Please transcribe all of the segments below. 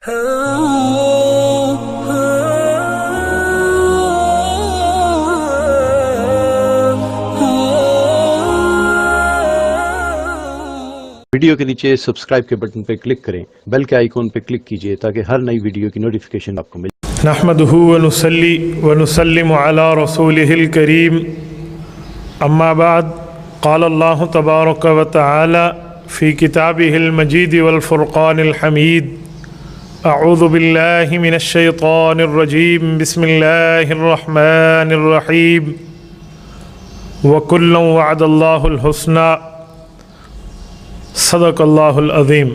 Video کے نیچے subscribe کے بٹن پہ کلک کریں، بیل کے آئیکن پہ کلک کیجئے تاکہ ہر نئی ویڈیو کی نوٹیفیکیشن آپ کو ملے۔ نحمده ونصلي ونسلم على رسوله الكريم اما بعد قال الله تبارك وتعالى في كتابه المجيد والفرقان الحميد اعوذ بالله من الشيطان الرجيم بسم الله الرحمن الرحيم وكلا وعد الله الحسنى صدق اللہ العظیم۔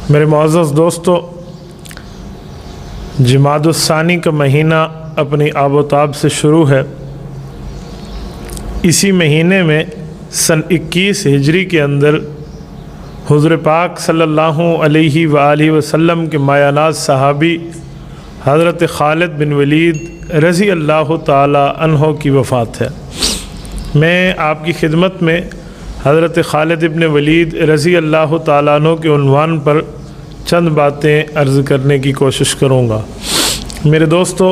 میرے معزز دوستو، جمادی الثانی کا مہینہ اپنی آب و تاب سے شروع ہے۔ اسی مہینے میں سن 21 ہجری کے اندر حضور پاک صلی اللہ علیہ وآلہ وسلم کے مایہ ناز صحابی حضرت خالد بن ولید رضی اللہ تعالی عنہ کی وفات ہے۔ میں آپ کی خدمت میں حضرت خالد ابن ولید رضی اللہ تعالیٰ عنہ کے عنوان پر چند باتیں عرض کرنے کی کوشش کروں گا۔ میرے دوستو،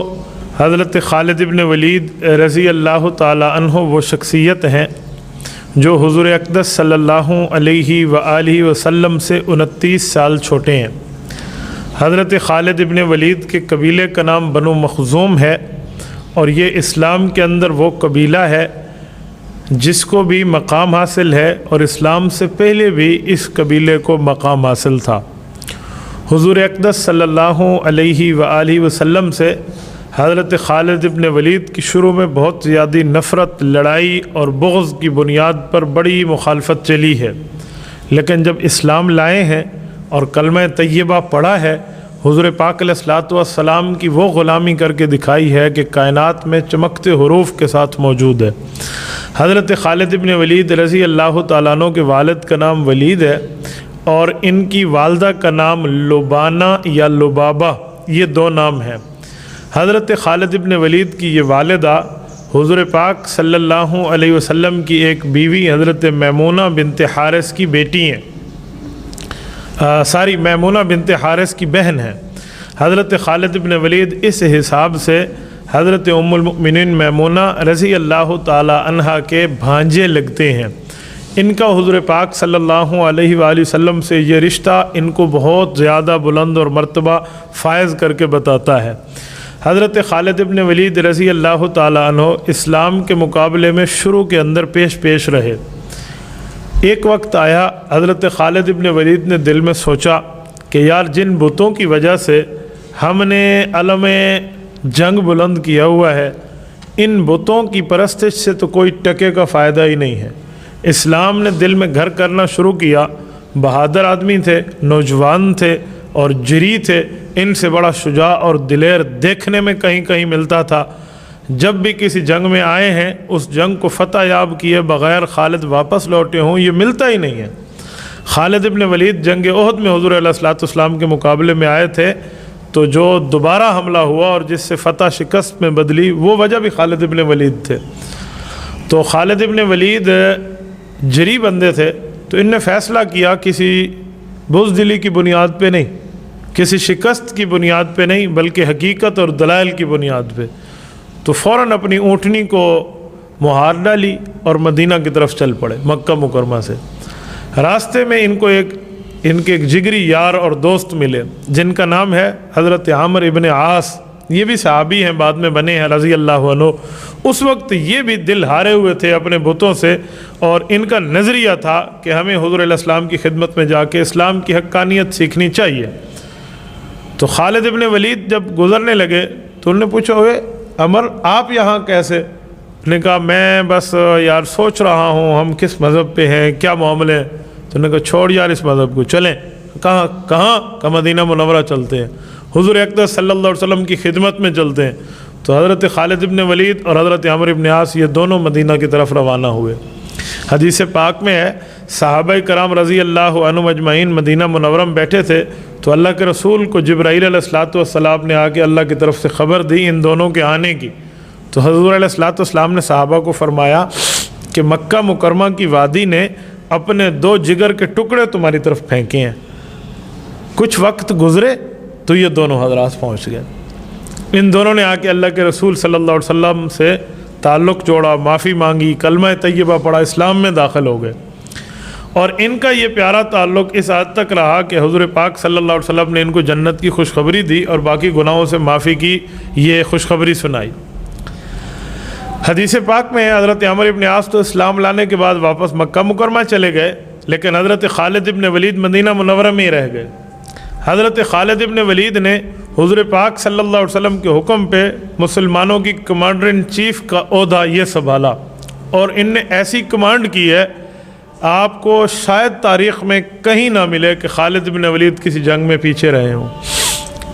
حضرت خالد ابن ولید رضی اللہ تعالیٰ عنہ وہ شخصیت ہیں جو حضور اقدس صلی اللہ علیہ وآلہ وسلم سے 29 سال چھوٹے ہیں۔ حضرت خالد ابن ولید کے قبیلے کا نام بنو مخزوم ہے، اور یہ اسلام کے اندر وہ قبیلہ ہے جس کو بھی مقام حاصل ہے، اور اسلام سے پہلے بھی اس قبیلے کو مقام حاصل تھا۔ حضور اقدس صلی اللہ علیہ وآلہ وسلم سے حضرت خالد ابن ولید کی شروع میں بہت زیادہ نفرت، لڑائی اور بغض کی بنیاد پر بڑی مخالفت چلی ہے، لیکن جب اسلام لائے ہیں اور کلمہ طیبہ پڑھا ہے، حضور پاک علیہ الصلوۃ والسلام کی وہ غلامی کر کے دکھائی ہے کہ کائنات میں چمکتے حروف کے ساتھ موجود ہے۔ حضرت خالد ابن ولید رضی اللہ تعالیٰ عنہ کے والد کا نام ولید ہے، اور ان کی والدہ کا نام لبانہ یا لبابہ، یہ دو نام ہیں۔ حضرت خالد ابن ولید کی یہ والدہ حضور پاک صلی اللہ علیہ وسلم کی ایک بیوی حضرت میمونہ بنت حارث کی بیٹی ہیں، میمونہ بنت حارث کی بہن ہیں۔ حضرت خالد ابن ولید اس حساب سے حضرت ام المؤمنین میمونہ رضی اللہ تعالی عنہا کے بھانجے لگتے ہیں۔ ان کا حضور پاک صلی اللہ علیہ وآلہ وسلم سے یہ رشتہ ان کو بہت زیادہ بلند اور مرتبہ فائز کر کے بتاتا ہے۔ حضرت خالد ابن ولید رضی اللہ تعالی عنہ اسلام کے مقابلے میں شروع کے اندر پیش رہے۔ ایک وقت آیا، حضرت خالد ابن ولید نے دل میں سوچا کہ یار، جن بتوں کی وجہ سے ہم نے علم جنگ بلند کیا ہوا ہے، ان بتوں کی پرستش سے تو کوئی ٹکے کا فائدہ ہی نہیں ہے۔ اسلام نے دل میں گھر کرنا شروع کیا۔ بہادر آدمی تھے، نوجوان تھے اور جری تھے، ان سے بڑا شجاع اور دلیر دیکھنے میں کہیں ملتا تھا۔ جب بھی کسی جنگ میں آئے ہیں، اس جنگ کو فتح یاب کیے بغیر خالد واپس لوٹے ہوں، یہ ملتا ہی نہیں ہے۔ خالد ابن ولید جنگ احد میں حضور علیہ الصلوۃ والسلام کے مقابلے میں آئے تھے، تو جو دوبارہ حملہ ہوا اور جس سے فتح شکست میں بدلی، وہ وجہ بھی خالد ابن ولید تھے۔ تو خالد ابن ولید جری بندے تھے، تو ان نے فیصلہ کیا کسی بزدلی کی بنیاد پہ نہیں، کسی شکست کی بنیاد پہ نہیں، بلکہ حقیقت اور دلائل کی بنیاد پہ۔ تو فوراً اپنی اونٹنی کو مہار ڈالی اور مدینہ کی طرف چل پڑے، مکہ مکرمہ سے۔ راستے میں ان کے ایک جگری یار اور دوست ملے جن کا نام ہے حضرت عامر ابن عاص، یہ بھی صحابی ہیں، بعد میں بنے ہیں رضی اللہ عنہ۔ اس وقت یہ بھی دل ہارے ہوئے تھے اپنے بتوں سے، اور ان کا نظریہ تھا کہ ہمیں حضور علیہ السلام کی خدمت میں جا کے اسلام کی حقانیت سیکھنی چاہیے۔ تو خالد ابن ولید جب گزرنے لگے تو انہوں نے پوچھا، ہوئے عمر، آپ یہاں کیسے؟ انہوں نے کہا، میں بس یار سوچ رہا ہوں ہم کس مذہب پہ ہیں، کیا معاملے ہیں۔ تو انہوں نے کہا، چھوڑ یار اس مذہب کو، چلیں۔ کہاں مدینہ منورہ چلتے ہیں، حضور اقدس صلی اللہ علیہ وسلم کی خدمت میں چلتے ہیں۔ تو حضرت خالد ابن ولید اور حضرت عامر ابن عاص یہ دونوں مدینہ کی طرف روانہ ہوئے۔ حدیث پاک میں ہے، صحابہ کرام رضی اللہ عنہم اجمعین مدینہ منورہ میں بیٹھے تھے، تو اللہ کے رسول کو جبرائیل علیہ الصلوۃ والسلام نے آ کے اللہ کی طرف سے خبر دی ان دونوں کے آنے کی۔ تو حضور علیہ الصلوۃ والسلام نے صحابہ کو فرمایا کہ مکہ مکرمہ کی وادی نے اپنے 2 جگر کے ٹکڑے تمہاری طرف پھینکے ہیں۔ کچھ وقت گزرے تو یہ دونوں حضرات پہنچ گئے. ان دونوں نے آ کے اللہ کے رسول صلی اللہ علیہ وسلم سے تعلق جوڑا, معافی مانگی, کلمہ طیبہ پڑھا, اسلام میں داخل ہو گئے. اور ان کا یہ پیارا تعلق اس حد تک رہا کہ حضور پاک صلی اللہ علیہ وسلم نے ان کو جنت کی خوشخبری دی اور باقی گناہوں سے معافی کی یہ خوشخبری سنائی. حدیث پاک میں حضرت عمر ابن عاص تو اسلام لانے کے بعد واپس مکہ مکرمہ چلے گئے, لیکن حضرت خالد ابن ولید مدینہ منورہ میں ہی رہ گئے. حضرت خالد ابن ولید نے حضور پاک صلی اللہ علیہ وسلم کے حکم پہ مسلمانوں کی کمانڈر ان چیف کا عہدہ یہ سنبھالا, اور ان نے ایسی کمانڈ کی ہے آپ کو شاید تاریخ میں کہیں نہ ملے کہ خالد ابن ولید کسی جنگ میں پیچھے رہے ہوں.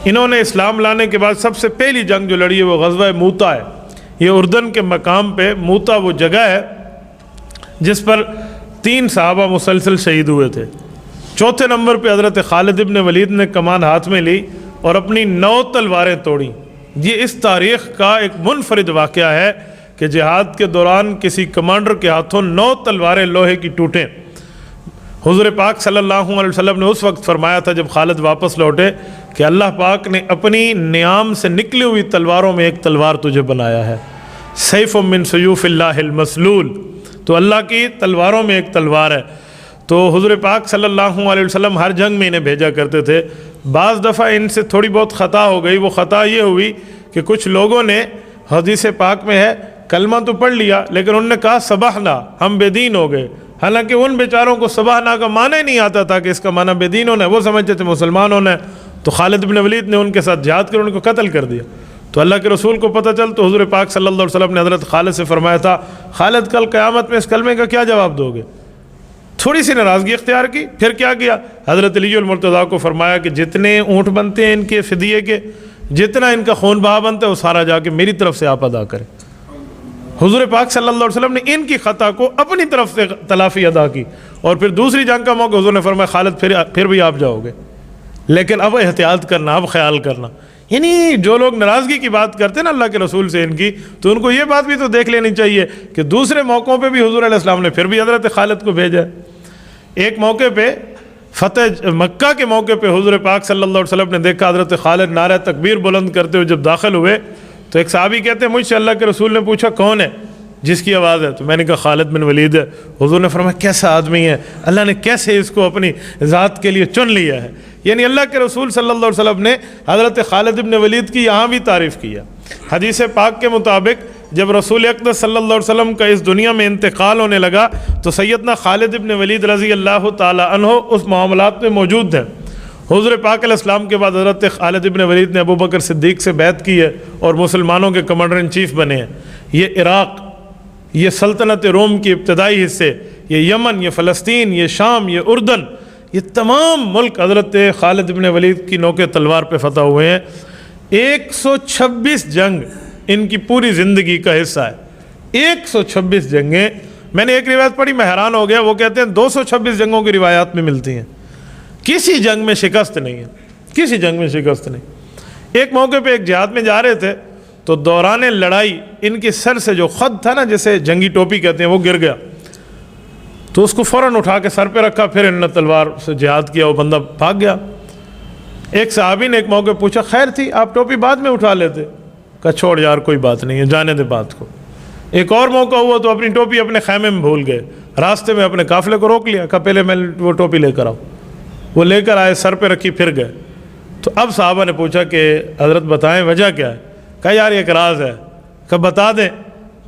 انہوں نے اسلام لانے کے بعد سب سے پہلی جنگ جو لڑی ہے وہ غزوہ موتا ہے. یہ اردن کے مقام پہ موتا وہ جگہ ہے جس پر 3 صحابہ مسلسل شہید ہوئے تھے. چوتھے نمبر پہ حضرت خالد ابن ولید نے کمان ہاتھ میں لی اور اپنی 9 تلواریں توڑیں. یہ اس تاریخ کا ایک منفرد واقعہ ہے کہ جہاد کے دوران کسی کمانڈر کے ہاتھوں 9 تلواریں لوہے کی ٹوٹیں. حضور پاک صلی اللہ علیہ وسلم نے اس وقت فرمایا تھا جب خالد واپس لوٹے کہ اللہ پاک نے اپنی نیام سے نکلی ہوئی تلواروں میں ایک تلوار تجھے بنایا ہے, سیف من سیوف اللہ المسلول, تو اللہ کی تلواروں میں ایک تلوار ہے. تو حضور پاک صلی اللہ علیہ وسلم ہر جنگ میں انہیں بھیجا کرتے تھے. بعض دفعہ ان سے تھوڑی بہت خطا ہو گئی. وہ خطا یہ ہوئی کہ کچھ لوگوں نے, حدیث پاک میں ہے, کلمہ تو پڑھ لیا لیکن انہوں نے کہا سبحنا, ہم بے دین ہو گئے. حالانکہ ان بیچاروں کو سبحنا کا معنی نہیں آتا تھا کہ اس کا معنی بے دین ہونا ہے, وہ سمجھتے تھے مسلمان ہونا ہے. تو خالد بن ولید نے ان کے ساتھ جہاد کر ان کو قتل کر دیا. تو اللہ کے رسول کو پتہ چل تو حضور پاک صلی اللہ علیہ وسلم نے حضرت خالد سے فرمایا تھا, خالد کل قیامت میں اس کلمے کا کیا جواب دو گے؟ تھوڑی سی ناراضگی اختیار کی. پھر کیا کیا؟ حضرت علی المرتضیٰ کو فرمایا کہ جتنے اونٹ بنتے ہیں ان کے فدیے کے, جتنا ان کا خون بہا بنتا ہے وہ سارا جا کے میری طرف سے آپ ادا کریں. حضور پاک صلی اللہ علیہ وسلم نے ان کی خطا کو اپنی طرف سے تلافی ادا کی. اور پھر دوسری جنگ کا موقع حضور نے فرمایا خالد پھر بھی آپ جاؤ گے, لیکن اب احتیاط کرنا, اب خیال کرنا. یعنی جو لوگ ناراضگی کی بات کرتے ہیں نا اللہ کے رسول سے ان کی, تو ان کو یہ بات بھی تو دیکھ لینی چاہیے کہ دوسرے موقعوں پہ بھی حضور علیہ السلام نے پھر بھی حضرت خالد کو بھیجا. ایک موقع پہ فتح مکہ کے موقع پہ حضور پاک صلی اللہ علیہ وسلم نے دیکھا حضرت خالد نعرہ تکبیر بلند کرتے ہوئے جب داخل ہوئے تو ایک صحابی کہتے ہیں مجھ سے اللہ کے رسول نے پوچھا کون ہے جس کی آواز ہے؟ تو میں نے کہا خالد بن ولید ہے. حضور نے فرمایا کیسا آدمی ہے, اللہ نے کیسے اس کو اپنی ذات کے لیے چن لیا ہے. یعنی اللہ کے رسول صلی اللہ علیہ وسلم نے حضرت خالد بن ولید کی یہاں بھی تعریف کیا. حدیث پاک کے مطابق جب رسول اقدس صلی اللہ علیہ وسلم کا اس دنیا میں انتقال ہونے لگا تو سیدنا خالد بن ولید رضی اللہ تعالی عنہ اس معاملات میں موجود ہیں. حضور پاک علیہ السلام کے بعد حضرت خالد بن ولید نے ابو بکر صدیق سے بیعت کی ہے اور مسلمانوں کے کمانڈر ان چیف بنے ہیں. یہ عراق, یہ سلطنت روم کی ابتدائی حصے, یہ یمن, یہ فلسطین, یہ شام, یہ اردن, یہ تمام ملک حضرت خالد بن ولید کی نوک تلوار پہ فتح ہوئے ہیں. 126 جنگ ان کی پوری زندگی کا حصہ ہے. 126 جنگیں. میں نے ایک روایت پڑھی, میں حیران ہو گیا. وہ کہتے ہیں 226 جنگوں کی روایات میں ملتی ہیں. کسی جنگ میں شکست نہیں ہے, کسی جنگ میں شکست نہیں. ایک موقع پہ ایک جہاد میں جا رہے تھے تو دوران لڑائی ان کے سر سے جو خد تھا نا, جسے جنگی ٹوپی کہتے ہیں, وہ گر گیا. تو اس کو فوراً اٹھا کے سر پہ رکھا, پھر انہوں نے تلوار سے جہاد کیا, وہ بندہ بھاگ گیا. ایک صحابی نے ایک موقع پوچھا خیر تھی آپ ٹوپی بعد میں اٹھا لیتے؟ کہا چھوڑ یار کوئی بات نہیں ہے, جانے دے بات کو. ایک اور موقع ہوا تو اپنی ٹوپی اپنے خیمے میں بھول گئے, راستے میں اپنے قافلے کو روک لیا, کہا پہلے میں وہ ٹوپی لے کر آؤ. وہ لے کر آئے, سر پہ رکھی, پھر گئے. تو اب صحابہ نے پوچھا کہ حضرت بتائیں وجہ کیا ہے؟ کہا یار ایک راز ہے. کہا بتا دیں.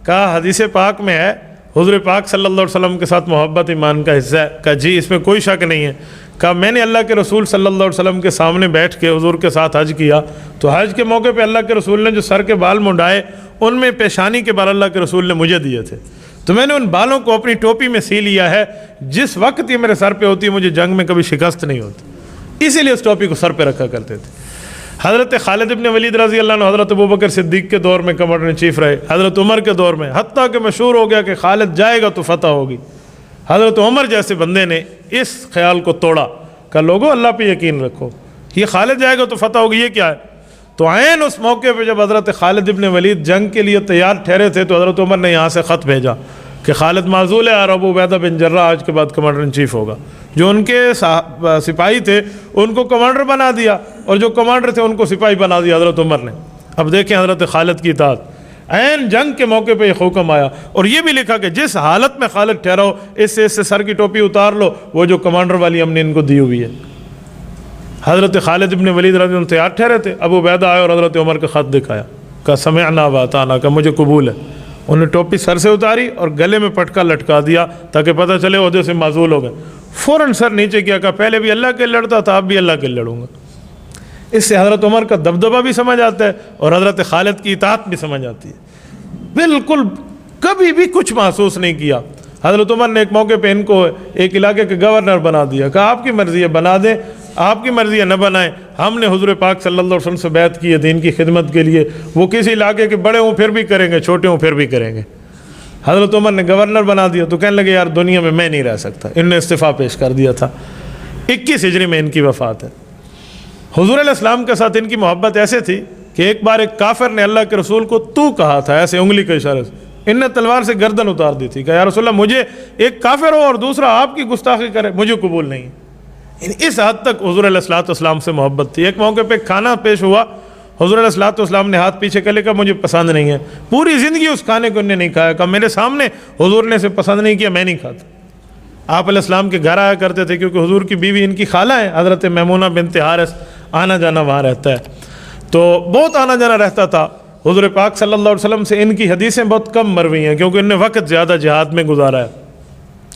کہا حدیث پاک میں ہے حضور پاک صلی اللہ علیہ وسلم کے ساتھ محبت ایمان کا حصہ ہے. کہا جی اس میں کوئی شک نہیں ہے. کہا میں نے اللہ کے رسول صلی اللہ علیہ وسلم کے سامنے بیٹھ کے حضور کے ساتھ حج کیا تو حج کے موقع پہ اللہ کے رسول نے جو سر کے بال منڈائے ان میں پیشانی کے بال اللہ کے رسول نے مجھے دیے تھے, تو میں نے ان بالوں کو اپنی ٹوپی میں سی لیا ہے. جس وقت یہ میرے سر پہ ہوتی ہے مجھے جنگ میں کبھی شکست نہیں ہوتی, اسی لیے اس ٹوپی کو سر پہ رکھا کرتے تھے. حضرت خالد بن ولید رضی اللہ عنہ حضرت ابو بکر صدیق کے دور میں کمانڈر ان چیف رہے, حضرت عمر کے دور میں, حتیٰ کہ مشہور ہو گیا کہ خالد جائے گا تو فتح ہوگی. حضرت عمر جیسے بندے نے اس خیال کو توڑا کہ لوگوں اللہ پہ یقین رکھو, یہ خالد جائے گا تو فتح ہوگی, یہ کیا ہے؟ تو عین اس موقع پہ جب حضرت خالد بن ولید جنگ کے لیے تیار ٹھہرے تھے تو حضرت عمر نے یہاں سے خط بھیجا کہ خالد معزول ہے اور ابو عبیدہ بن جراح آج کے بعد کمانڈر ان چیف ہوگا. جو ان کے سپاہی تھے ان کو کمانڈر بنا دیا اور جو کمانڈر تھے ان کو سپاہی بنا دیا حضرت عمر نے. اب دیکھیں حضرت خالد کی اطاعت. عین جنگ کے موقع پہ یہ حکم آیا اور یہ بھی لکھا کہ جس حالت میں خالد ٹھہرا ہو اس سے سر کی ٹوپی اتار لو، وہ جو کمانڈر والی ہم نے ان کو دی ہوئی ہے. حضرت خالد ابن ولید رضی اللہ عنہ تیار ٹھہرے تھے. ابو عبیدہ آئے اور حضرت عمر کا خط دکھایا، کہا سمعنا واطعنا، کہ مجھے قبول ہے. انہوں نے ٹوپی سر سے اتاری اور گلے میں پٹکا لٹکا دیا تاکہ پتہ چلے عہدے سے معزول ہو گئے. فوراً سر نیچے کیا، کہا پہلے بھی اللہ کے لڑتا تھا اب بھی اللہ کے لڑوں گا. اس سے حضرت عمر کا دبدبہ بھی سمجھ آتا ہے اور حضرت خالد کی اطاعت بھی سمجھ آتی ہے. بالکل کبھی بھی کچھ محسوس نہیں کیا. حضرت عمر نے ایک موقع پہ ان کو ایک علاقے کے گورنر بنا دیا. کہا آپ کی مرضی ہے بنا دیں، آپ کی مرضی ہے نہ بنائیں. ہم نے حضور پاک صلی اللہ علیہ وسلم سے بیعت کی ہے دین کی خدمت کے لیے. وہ کسی علاقے کے بڑے ہوں پھر بھی کریں گے، چھوٹے ہوں پھر بھی کریں گے. حضرت عمر نے گورنر بنا دیا تو کہنے لگے یار دنیا میں نہیں رہ سکتا. ان نے استعفیٰ پیش کر دیا تھا. 21 ہجری میں ان کی وفات ہے. حضور علیہ السلام کے ساتھ ان کی محبت ایسے تھی کہ ایک بار ایک کافر نے اللہ کے رسول کو تو کہا تھا، ایسے انگلی کے اشارے سے. ان نے تلوار سے گردن اتار دی تھی کہ یا رسول اللہ مجھے ایک کافر ہو اور دوسرا آپ کی گستاخی کرے، مجھے قبول نہیں. اس حد تک حضور علیہ السلام سے محبت تھی. ایک موقع پہ کھانا پیش ہوا، حضور علیہ السلام نے ہاتھ پیچھے کر لے کہا مجھے پسند نہیں ہے. پوری زندگی اس کھانے کو انہیں نہیں کھایا. کہا میرے سامنے حضور نے اسے پسند نہیں کیا، میں نہیں کھاتا. آپ علیہ السلام کے گھر آیا کرتے تھے کیونکہ حضور کی بیوی ان کی خالہ ہے حضرت میمونہ بنت حارث. آنا جانا وہاں رہتا ہے تو بہت آنا جانا رہتا تھا. حضور پاک صلی اللہ علیہ وسلم سے ان کی حدیثیں بہت کم مروی ہیں کیونکہ ان نے وقت زیادہ جہاد میں گزارا ہے.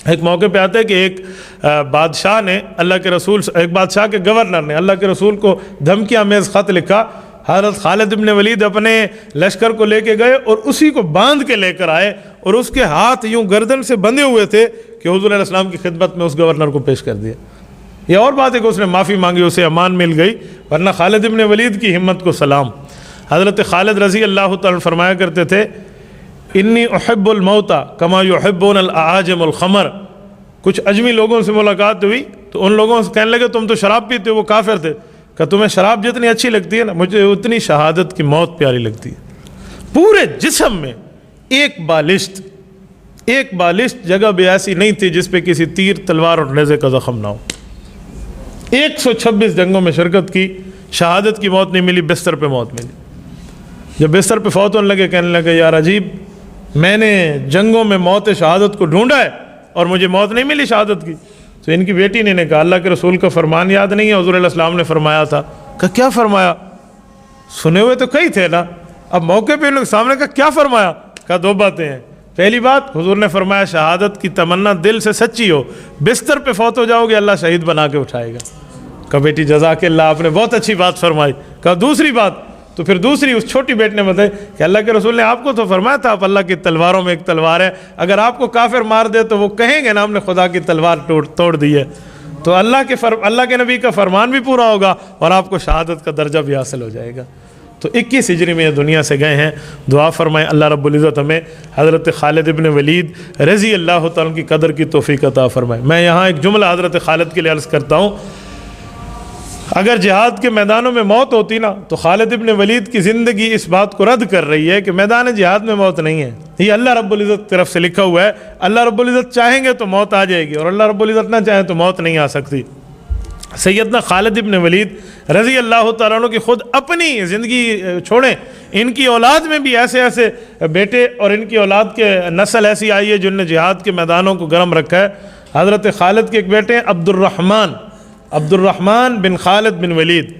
ایک موقع پہ آتا ہے کہ ایک بادشاہ نے اللہ کے رسول، ایک بادشاہ کے گورنر نے اللہ کے رسول کو دھمکی آمیز خط لکھا. حضرت خالد ابن ولید اپنے لشکر کو لے کے گئے اور اسی کو باندھ کے لے کر آئے اور اس کے ہاتھ یوں گردن سے بندھے ہوئے تھے کہ حضور علیہ السلام کی خدمت میں اس گورنر کو پیش کر دیا. یہ اور بات ہے کہ اس نے معافی مانگی، اسے امان مل گئی، ورنہ خالد ابن ولید کی ہمت کو سلام. حضرت خالد رضی اللہ تعالیٰ فرمایا کرتے تھے انی احب الموت کما یحبون الاعاجم الخمر. کچھ اجمی لوگوں سے ملاقات ہوئی تو ان لوگوں سے کہنے لگے تم تو شراب پیتے ہو، وہ کافر تھے. کہ تمہیں شراب جتنی اچھی لگتی ہے نا مجھے اتنی شہادت کی موت پیاری لگتی ہے. پورے جسم میں ایک بالشت جگہ بھی ایسی نہیں تھی جس پہ کسی تیر تلوار اور نیزے کا زخم نہ ہو. 126 جنگوں میں شرکت کی، شہادت کی موت نہیں ملی، بستر پہ موت ملی. جب بستر پہ فوت ہونے لگے کہنے لگے یار عجیب، میں نے جنگوں میں موت شہادت کو ڈھونڈا ہے اور مجھے موت نہیں ملی شہادت کی. تو ان کی بیٹی نے کہا اللہ کے رسول کا فرمان یاد نہیں ہے؟ حضور علیہ السلام نے فرمایا تھا. کہا کیا فرمایا؟ سنے ہوئے تو کئی تھے نا. اب موقع پہ ان لوگ سامنے کہا کیا فرمایا؟ کہا 2 باتیں ہیں. پہلی بات حضور نے فرمایا شہادت کی تمنا دل سے سچی ہو، بستر پہ فوت ہو جاؤ گے اللہ شہید بنا کے اٹھائے گا. کہا بیٹی جزاک اللہ، آپ نے بہت اچھی بات فرمائی. کہا دوسری بات؟ تو پھر دوسری اس چھوٹی بیٹی نے بتائی کہ اللہ کے رسول نے آپ کو تو فرمایا تھا آپ اللہ کی تلواروں میں ایک تلوار ہے، اگر آپ کو کافر مار دے تو وہ کہیں گے نا ہم نے خدا کی تلوار توڑ دی ہے. تو اللہ کے نبی کا فرمان بھی پورا ہوگا اور آپ کو شہادت کا درجہ بھی حاصل ہو جائے گا. تو 21 ہجری میں یہ دنیا سے گئے ہیں. دعا فرمائیں اللہ رب العزت ہمیں حضرت خالد ابن ولید رضی اللہ تعالیٰ کی قدر کی توفیق عطا فرمائے. میں یہاں ایک جملہ حضرت خالد کے لیے عرض کرتا ہوں. اگر جہاد کے میدانوں میں موت ہوتی نا تو خالد ابن ولید کی زندگی اس بات کو رد کر رہی ہے کہ میدان جہاد میں موت نہیں ہے. یہ اللہ رب العزت کی طرف سے لکھا ہوا ہے. اللہ رب العزت چاہیں گے تو موت آ جائے گی اور اللہ رب العزت نہ چاہیں تو موت نہیں آ سکتی. سیدنا خالد ابن ولید رضی اللہ تعالیٰ عنہ کی خود اپنی زندگی چھوڑیں، ان کی اولاد میں بھی ایسے ایسے بیٹے اور ان کی اولاد کے نسل ایسی آئی ہے جن نے جہاد کے میدانوں کو گرم رکھا ہے. حضرت خالد کے ایک بیٹے ہیں عبد الرحمن بن خالد بن ولید.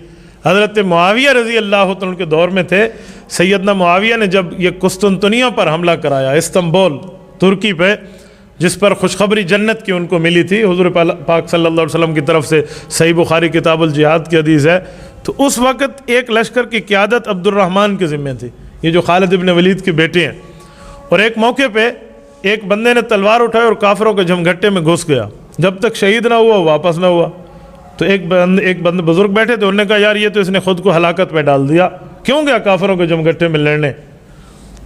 حضرت معاویہ رضی اللہ عنہ کے دور میں تھے. سیدنا معاویہ نے جب یہ قسطنطنیہ پر حملہ کرایا، استنبول ترکی پہ، جس پر خوشخبری جنت کی ان کو ملی تھی حضور پاک صلی اللہ علیہ وسلم کی طرف سے، صحیح بخاری کتاب الجہاد کی حدیث ہے. تو اس وقت ایک لشکر کی قیادت عبد الرحمن کے ذمہ تھی، یہ جو خالد ابن ولید کے بیٹے ہیں. اور ایک موقع پہ ایک بندے نے تلوار اٹھائی اور کافروں کے جھمگھٹے میں گھس گیا. جب تک شہید نہ ہوا واپس نہ ہوا. تو ایک بندے بزرگ بیٹھے تھے، انہوں نے کہا یار یہ تو اس نے خود کو ہلاکت میں ڈال دیا، کیوں گیا کافروں کے جمگٹے میں لڑنے؟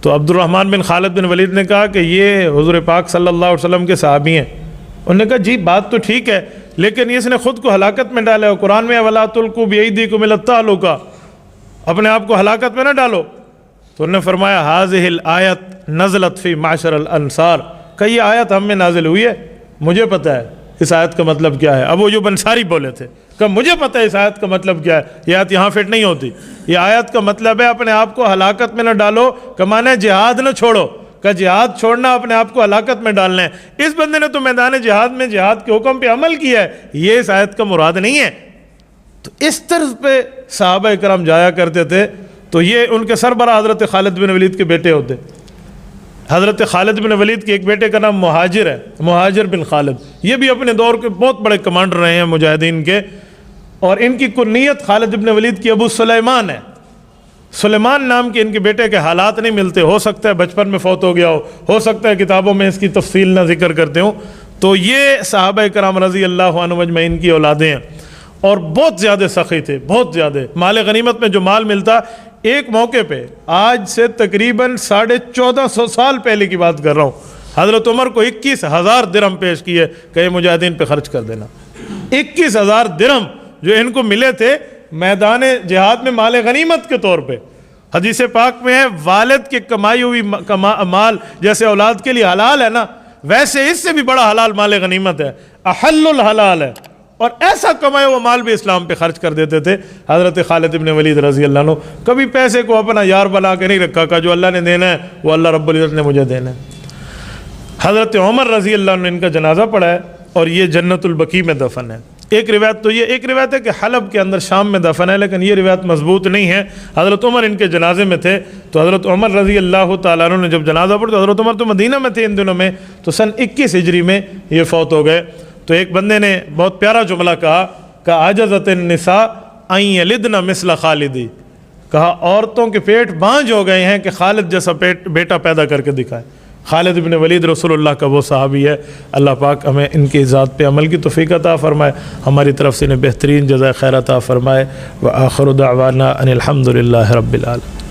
تو عبد الرحمن بن خالد بن ولید نے کہا کہ یہ حضور پاک صلی اللہ علیہ وسلم کے صحابی ہیں. انہوں نے کہا جی بات تو ٹھیک ہے لیکن اس نے خود کو ہلاکت میں ڈالا ہے. قرآن میں وَلَا تُلْقُوا بِأَيْدِيكُمْ إِلَى التَّهْلُكَةِ، اپنے آپ کو ہلاکت میں نہ ڈالو. تو انہوں نے فرمایا هَذِهِ الْآيَةُ نَزَلَتْ فِي مَعْشَرِ الْأَنصَارِ، کہ یہ آیت ہم میں نازل ہوئی ہے، مجھے پتہ ہے اس آیت کا مطلب کیا ہے۔ اب وہ جو انصاری بولے تھے کہ مجھے پتہ ہے اس آیت کا مطلب کیا ہے، یہ آیت یہاں فٹ نہیں ہوتی۔ یہ آیت کا مطلب ہے اپنے آپ کو ہلاکت میں نہ ڈالو، کہ مانے جہاد نہ چھوڑو، کہ جہاد چھوڑنا اپنے آپ کو ہلاکت میں ڈالنا ہے۔ اس بندے نے تو میدان جہاد میں جہاد کے حکم پہ عمل کیا ہے، یہ اس آیت کا مراد نہیں ہے۔ تو اس طرز پہ صحابہ کرام جایا کرتے تھے۔ تو یہ ان کے سربراہ حضرت خالد بن ولید کے بیٹے ہوتے۔ حضرت خالد بن ولید کے ایک بیٹے کا نام مہاجر ہے، مہاجر بن خالد۔ یہ بھی اپنے دور کے بہت بڑے کمانڈر رہے ہیں مجاہدین کے، اور ان کی کنیت خالد بن ولید کی ابو سلیمان ہے۔ سلیمان نام کے ان کے بیٹے کے حالات نہیں ملتے، ہو سکتا ہے بچپن میں فوت ہو گیا ہو سکتا ہے کتابوں میں اس کی تفصیل نہ ذکر کرتے ہوں۔ تو یہ صحابہ کرام رضی اللہ عنہم اجمعین کی اولادیں ہیں، اور بہت زیادہ سخی تھے، بہت زیادہ۔ مال غنیمت میں جو مال ملتا، ایک موقع پہ آج سے تقریباً 1450 سال پہلے کی بات کر رہا ہوں، حضرت عمر کو 21,000 درہم پیش کیے کہ یہ مجاہدین پہ خرچ کر دینا۔ 21,000 درہم جو ان کو ملے تھے میدان جہاد میں مال غنیمت کے طور پہ۔ حدیث پاک میں ہے والد کی کمائی ہوئی مال جیسے اولاد کے لیے حلال ہے نا، ویسے اس سے بھی بڑا حلال مال غنیمت ہے، احل الحلال ہے۔ اور ایسا کمایا ہوا مال بھی اسلام پہ خرچ کر دیتے تھے حضرت خالد بن ولید رضی اللہ عنہ۔ کبھی پیسے کو اپنا یار بنا کے نہیں رکھا کہ جو اللہ نے دینا ہے وہ اللہ رب العزت نے مجھے دینا ہے۔ حضرت عمر رضی اللہ عنہ نے ان کا جنازہ پڑھا ہے، اور یہ جنت البقیع میں دفن ہے۔ ایک روایت تو یہ ایک روایت ہے کہ حلب کے اندر شام میں دفن ہے، لیکن یہ روایت مضبوط نہیں ہے۔ حضرت عمر ان کے جنازے میں تھے، تو حضرت عمر رضی اللہ تعالیٰ عنہ نے جب جنازہ پڑھا تو حضرت عمر تو مدینہ میں تھے ان دنوں میں، تو سن 21 ہجری میں یہ فوت ہو گئے۔ تو ایک بندے نے بہت پیارا جملہ کہا کہ عجزت النساء ان یلدن مثل خالدی، کہا عورتوں کے پیٹ بانجھ ہو گئے ہیں کہ خالد جیسا بیٹا پیدا کر کے دکھائے۔ خالد بن ولید رسول اللہ کا وہ صحابی ہے۔ اللہ پاک ہمیں ان کی ذات پہ عمل کی توفیق عطا فرمائے، ہماری طرف سے انہیں بہترین جزائے خیر عطا فرمائے۔ وآخر دعوانا ان الحمد للہ رب العالمین۔